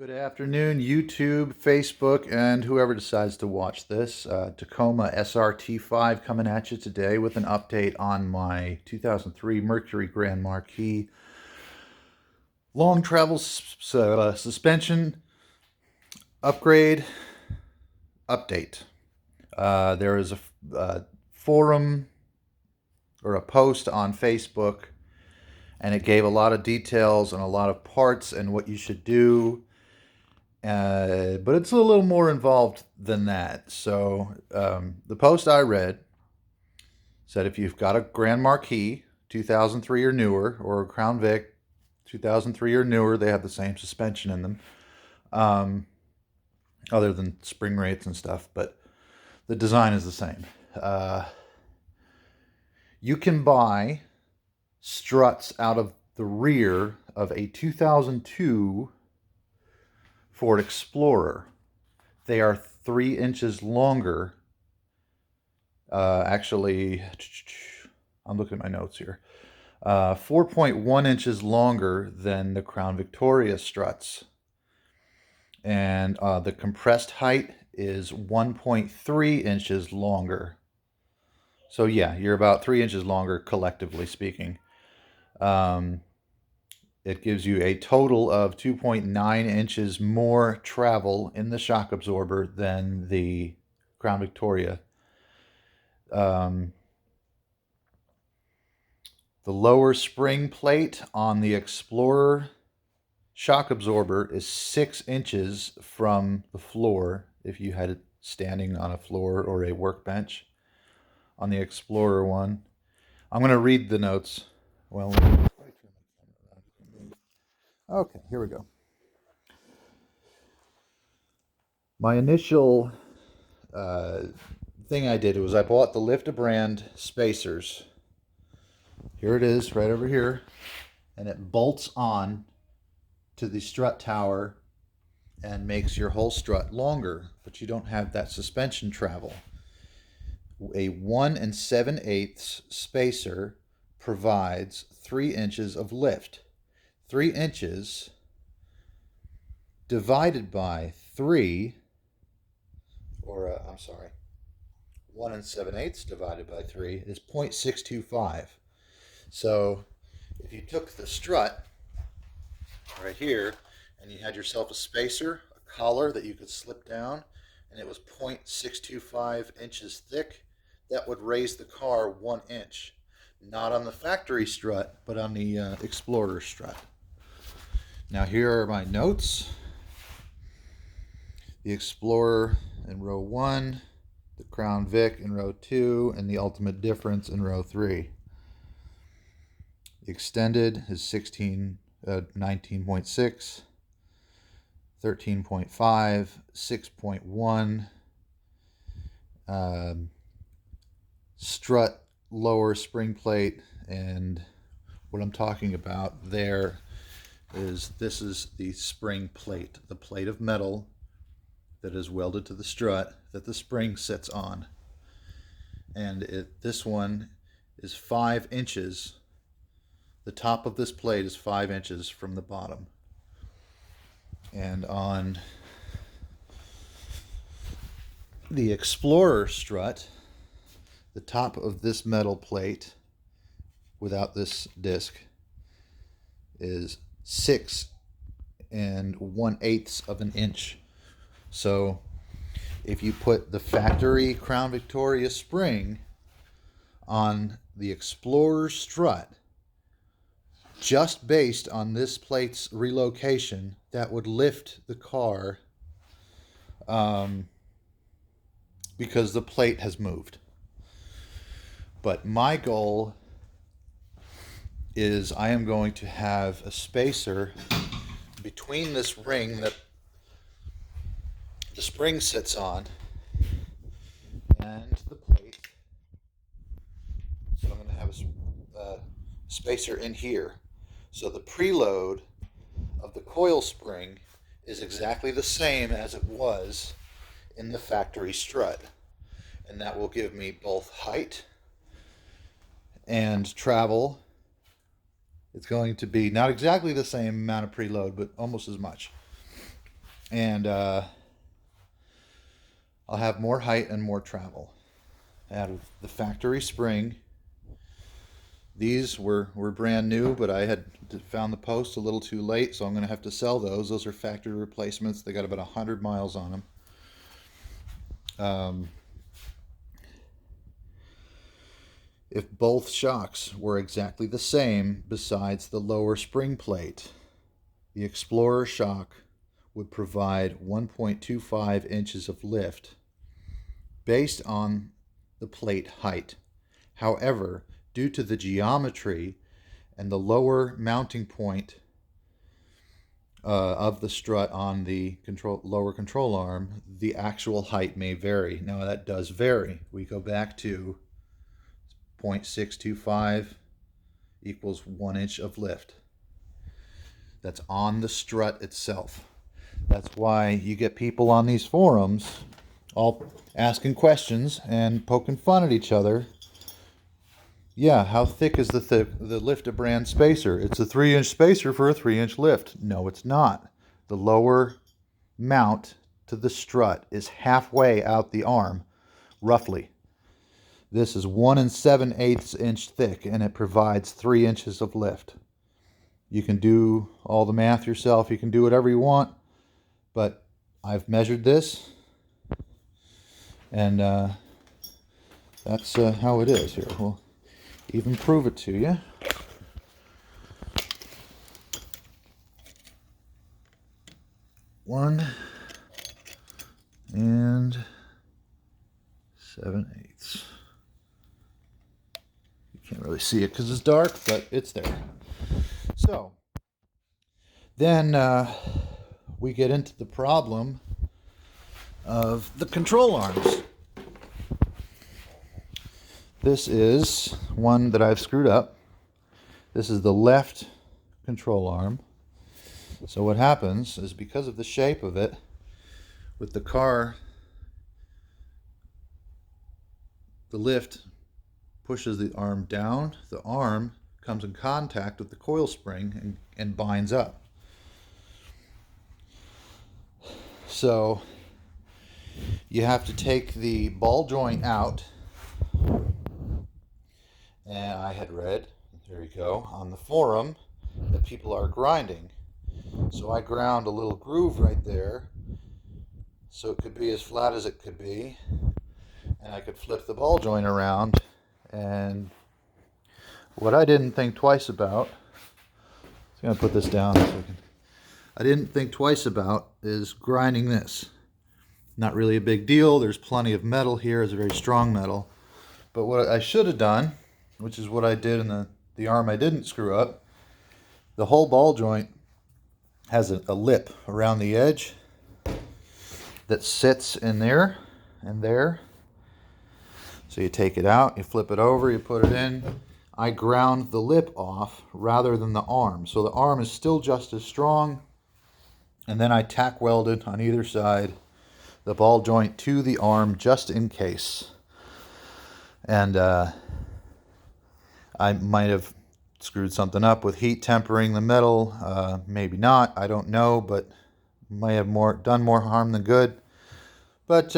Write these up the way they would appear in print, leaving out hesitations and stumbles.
Good afternoon, YouTube, Facebook, and whoever decides to watch this. Tacoma SRT5 coming at you today with an update on my 2003 Mercury Grand Marquis long travel suspension upgrade update. There is a forum or a post on Facebook, and it gave a lot of details and a lot of parts and what you should do. But it's a little more involved than that. So the post I read said if you've got a Grand Marquis 2003 or newer, or a Crown Vic 2003 or newer, they have the same suspension in them, other than spring rates and stuff, but the design is the same. You can buy struts out of the rear of a 2002 Ford Explorer. They are 3 inches longer. Actually, I'm looking at my notes here. 4.1 inches longer than the Crown Victoria struts. And the compressed height is 1.3 inches longer. So yeah, you're about 3 inches longer collectively speaking. It gives you a total of 2.9 inches more travel in the shock absorber than the Crown Victoria. The lower spring plate on the Explorer shock absorber is 6 inches from the floor if you had it standing on a floor or a workbench. On the Explorer one, I'm going to read the notes. Well, okay, here we go. My initial thing I did was I bought the Lifta brand spacers. Here it is, right over here, and it bolts on to the strut tower and makes your whole strut longer, but you don't have that suspension travel. A 1 7/8 spacer provides 3 inches of lift. 3 inches divided by 3, or I'm sorry, 1 7/8 divided by 3 is 0.625. So if you took the strut right here and you had yourself a spacer, a collar that you could slip down, and it was 0.625 inches thick, that would raise the car 1 inch. Not on the factory strut, but on the Explorer strut. Now here are my notes. The Explorer in row 1, the Crown Vic in row 2, and the Ultimate Difference in row 3. The extended is 19.6, 13.5, 6.1. Strut lower spring plate, and what I'm talking about there is this is the spring plate, the plate of metal that is welded to the strut that the spring sits on. And this one is 5 inches. The top of this plate is 5 inches from the bottom. And on the Explorer strut, the top of this metal plate without this disc is 6 1/8 of an inch. So if you put the factory Crown Victoria spring on the Explorer strut, just based on this plate's relocation, that would lift the car because the plate has moved. But my goal is I am going to have a spacer between this ring that the spring sits on and the plate. So I'm going to have a spacer in here. So the preload of the coil spring is exactly the same as it was in the factory strut. And that will give me both height and travel. It's going to be not exactly the same amount of preload, but almost as much. And I'll have more height and more travel. Out of the factory spring, these were brand new, but I had found the post a little too late, so I'm going to have to sell those. Those are factory replacements. They got about 100 miles on them. If both shocks were exactly the same besides the lower spring plate, the Explorer shock would provide 1.25 inches of lift based on the plate height. However, due to the geometry and the lower mounting point of the strut on the lower control arm, the actual height may vary. Now that does vary. We go back to 0.625 equals 1 inch of lift. That's on the strut itself. That's why you get people on these forums all asking questions and poking fun at each other. Yeah, how thick is the lift brand spacer? It's a 3-inch spacer for a 3-inch lift. No, it's not. The lower mount to the strut is halfway out the arm, roughly. This is 1 7/8 inch thick, and it provides 3 inches of lift. You can do all the math yourself. You can do whatever you want, but I've measured this, and that's how it is here. We'll even prove it to you. One and 7/8. You can't really see it because it's dark, but it's there. So then we get into the problem of the control arms. This is one that I've screwed up. This is the left control arm. So what happens is, because of the shape of it, with the car, the lift pushes the arm down. The arm comes in contact with the coil spring and binds up. So you have to take the ball joint out. And I had read, there you go, on the forum that people are grinding. So I ground a little groove right there so it could be as flat as it could be. And I could flip the ball joint around. And what I didn't think twice about, I'm going to put this down so I didn't think twice about is grinding this. Not really a big deal. There's plenty of metal here. It's a very strong metal. But what I should have done, which is what I did in the arm I didn't screw up, the whole ball joint has a lip around the edge that sits in there and there. So you take it out, you flip it over, you put it in. I ground the lip off rather than the arm. So the arm is still just as strong. And then I tack welded on either side the ball joint to the arm just in case. And I might have screwed something up with heat tempering the metal. Maybe not, I don't know, but might have done more harm than good. But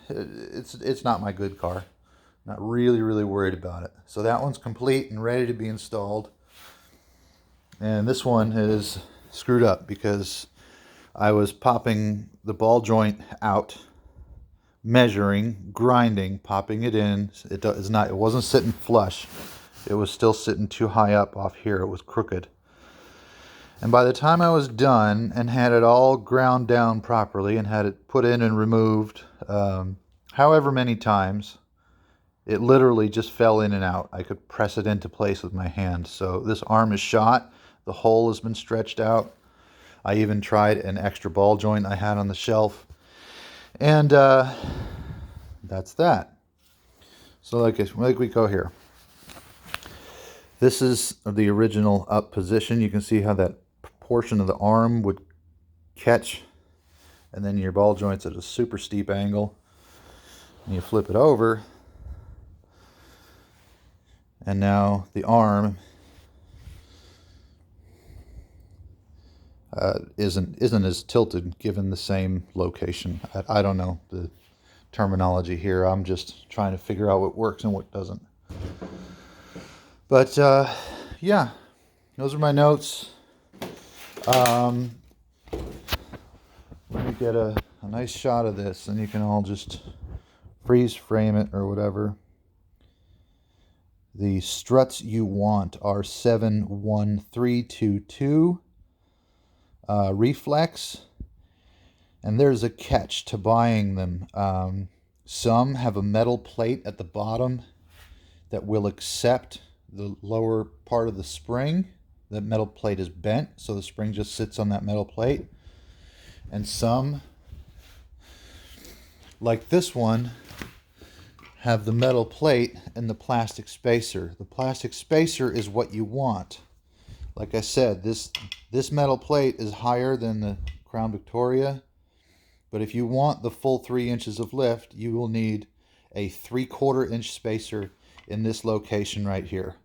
it's not my good car. Not really worried about it. So that one's complete and ready to be installed. And this one is screwed up because I was popping the ball joint out, measuring, grinding, popping it in. It wasn't sitting flush. It was still sitting too high up off here. It was crooked. And by the time I was done and had it all ground down properly and had it put in and removed, however many times, it literally just fell in and out. I could press it into place with my hand. So this arm is shot. The hole has been stretched out. I even tried an extra ball joint I had on the shelf. And that's that. So like we go here. This is the original up position. You can see how that portion of the arm would catch. And then your ball joint's at a super steep angle. And you flip it over. And now the arm, isn't as tilted given the same location. I don't know the terminology here. I'm just trying to figure out what works and what doesn't. But yeah, those are my notes. Let me get a nice shot of this, and you can all just freeze frame it or whatever. The struts you want are 71322 reflex, and there's a catch to buying them. Some have a metal plate at the bottom that will accept the lower part of the spring. The metal plate is bent, so the spring just sits on that metal plate. And some, like this one, have the metal plate and the plastic spacer. The plastic spacer is what you want. Like I said, this metal plate is higher than the Crown Victoria, but if you want the full 3 inches of lift, you will need a 3/4 inch spacer in this location right here.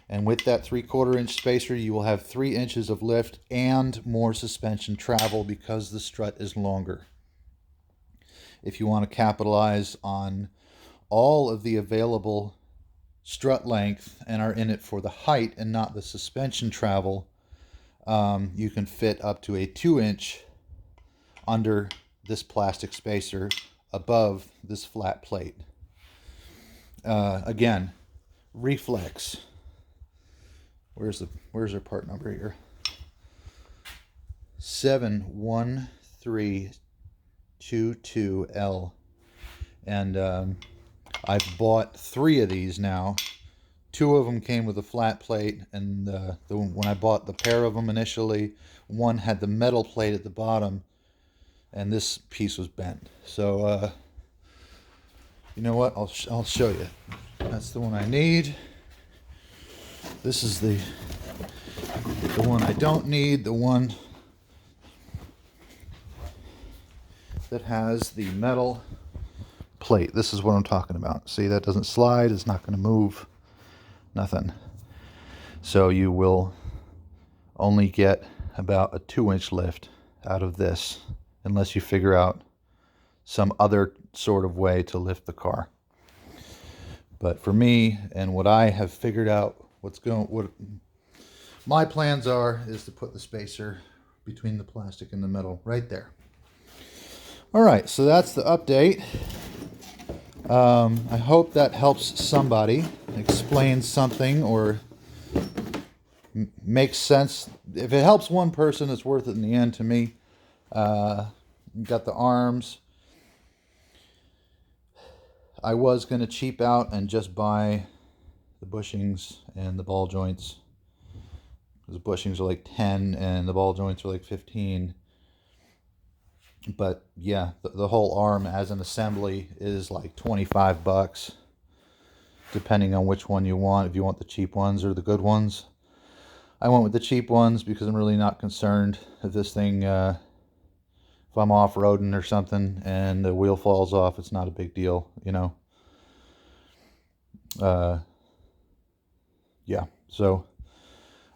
And with that 3/4 inch spacer, you will have 3 inches of lift and more suspension travel because the strut is longer. If you want to capitalize on all of the available strut length and are in it for the height and not the suspension travel, you can fit up to a 2-inch under this plastic spacer above this flat plate. Again, reflex. Where's our part number here? 71322L. And I've bought 3 of these now. 2 of them came with a flat plate, and when I bought the pair of them initially, one had the metal plate at the bottom, and this piece was bent. So you know what? I'll show you. That's the one I need. This is the one I don't need. The one that has the metal plate. This is what I'm talking about. See, that doesn't slide. It's not going to move. Nothing. So you will only get about a 2-inch lift out of this, unless you figure out some other sort of way to lift the car. But for me, and what I have figured out, what my plans are, is to put the spacer between the plastic and the metal right there. All right, so that's the update. I hope that helps somebody, explains something, or makes sense. If it helps one person, it's worth it in the end to me. Got the arms. I was going to cheap out and just buy the bushings and the ball joints. The bushings are like 10 and the ball joints are like 15. But yeah, the whole arm as an assembly is like $25, depending on which one you want, if you want the cheap ones or the good ones. I went with the cheap ones because I'm really not concerned if this thing, if I'm off-roading or something and the wheel falls off, it's not a big deal, you know. Yeah, so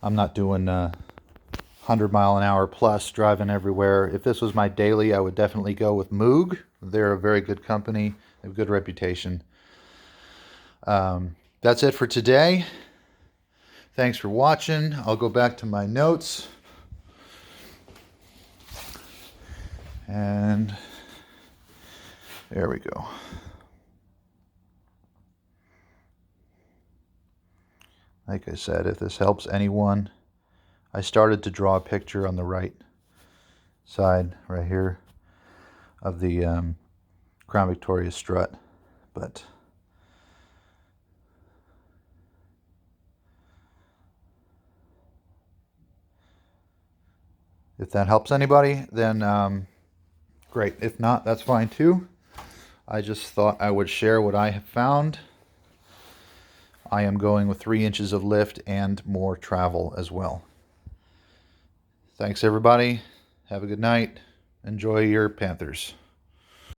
I'm not doing 100-mile-an-hour plus driving everywhere. If this was my daily, I would definitely go with Moog. They're a very good company. They have a good reputation. That's it for today. Thanks for watching. I'll go back to my notes. And there we go. Like I said, if this helps anyone, I started to draw a picture on the right side, right here, of the Crown Victoria strut, but if that helps anybody, then great. If not, that's fine too. I just thought I would share what I have found. I am going with 3 inches of lift and more travel as well. Thanks, everybody. Have a good night. Enjoy your Panthers.